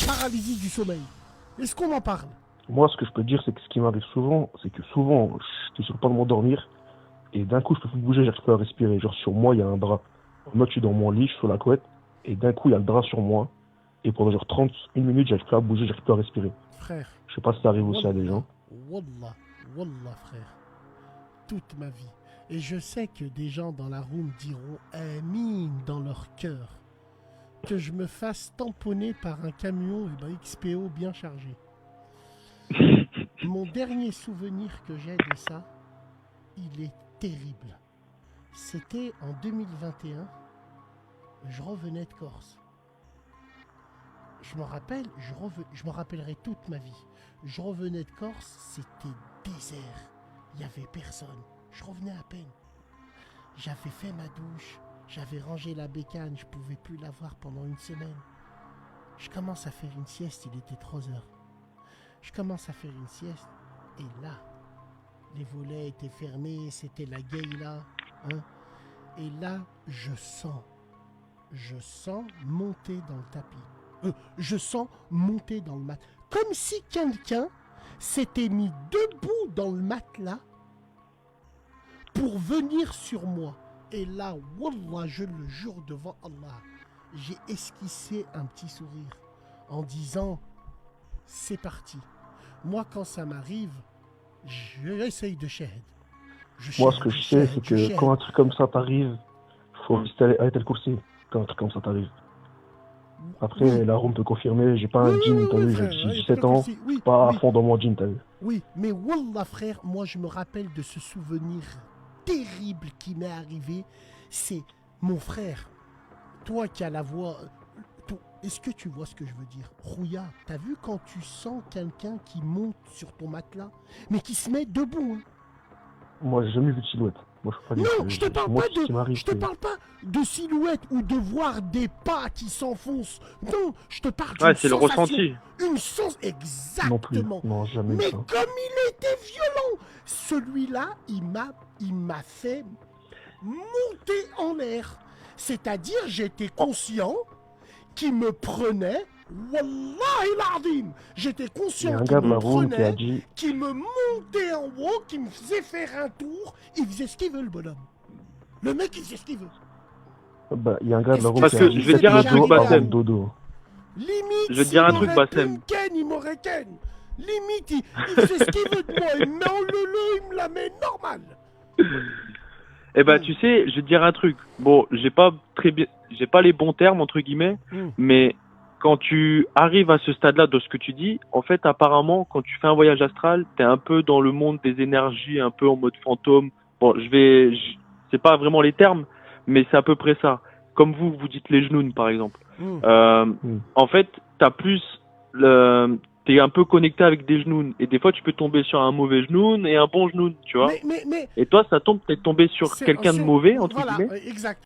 paralysie du sommeil. Est-ce qu'on en parle? Moi, ce que je peux te dire, c'est que ce qui m'arrive souvent, c'est que souvent, je suis sur le point de m'endormir, et d'un coup, je peux plus bouger, j'arrive pas à respirer. Genre, sur moi, il y a un drap. Moi, je suis dans mon lit, je suis sur la couette, et d'un coup, il y a le drap sur moi, et pendant genre 30 une minute, j'arrive plus à bouger, j'arrive plus à respirer. Frère, Je sais pas si ça arrive aussi à des wallah, gens. wallah, wallah, frère. Toute ma vie. Et je sais que des gens dans la room diront Amin dans leur cœur. Que je me fasse tamponner par un camion XPO bien chargé. Mon dernier souvenir que j'ai de ça, il est terrible. C'était en 2021. Je revenais de Corse. Je me rappelle, je me rappellerai toute ma vie. Je revenais de Corse, c'était désert. Il n'y avait personne. Je revenais à peine. J'avais fait ma douche. J'avais rangé la bécane. Je pouvais plus la voir pendant une semaine. Je commence à faire une sieste. Il était 3 heures. Je commence à faire une sieste. Et là, les volets étaient fermés. C'était la gueïla. Hein? Et là, je sens monter dans le tapis. Je sens monter dans le mat. Comme si quelqu'un s'était mis debout dans le matelas pour venir sur moi. Et là, wallah, je le jure devant Allah, j'ai esquissé un petit sourire en disant, c'est parti. Moi, quand ça m'arrive, j'essaye de shahid. Moi, ce que je sais, c'est que quand un truc comme ça t'arrive, faut résister à le coursier. Quand un truc comme ça t'arrive. Après, Oui. la room peut confirmer, j'ai pas un jean, t'as vu, frère, j'ai ouais, 17 ans, oui, pas oui. à fond dans mon jean, t'as vu. Oui, mais wallah frère, moi je me rappelle de ce souvenir terrible qui m'est arrivé. C'est mon frère, toi qui as la voix... Est-ce que tu vois ce que je veux dire? Rouya, t'as vu quand tu sens quelqu'un qui monte sur ton matelas, mais qui se met debout, hein? Moi, j'ai jamais vu de silhouette. Moi, je peux pas dire Non, que je te parle moi, pas ce qui m'arrive, je te parle pas de silhouette ou de voir des pas qui s'enfoncent. Non, je te parle d'une Ouais, c'est le sensation. ressenti. Une sens non plus. exactement. Non, jamais Mais vu ça. comme il était violent, celui-là, il m'a fait monter en l'air. C'est-à-dire, j'étais conscient qu'il me prenait. Wallahi l'azim, j'étais Il y a conscient un qu'il gars de me la room qui a prenait, dit, qui me montait en haut, qui me faisait faire un tour. Il faisait ce qu'il veut, le bonhomme. Le mec, il faisait ce qu'il veut. bah, il y a un gars de la room Parce qui que a dit, je vais dire un faites truc, dodo avant Bassem. dodo. Limite, Je vais te dire un s'il truc, aurait pu Bassem. me ken, il m'aurait ken. Limite, il faisait ce qu'il veut de moi. Il me met en lolo, il me la met normal. Eh ben, tu sais, je vais te dire un truc. Bon, j'ai pas les bons termes, entre guillemets, mais quand tu arrives à ce stade-là de ce que tu dis, en fait, apparemment, quand tu fais un voyage astral, t'es un peu dans le monde des énergies, un peu en mode fantôme. Bon, c'est pas vraiment les termes, mais c'est à peu près ça. Comme vous dites les genoux, par exemple. En fait, t'es un peu connecté avec des genoux, et des fois, tu peux tomber sur un mauvais genou et un bon genou, tu vois. Mais Et toi, t'es tombé sur quelqu'un de mauvais, entre voilà, guillemets. exact.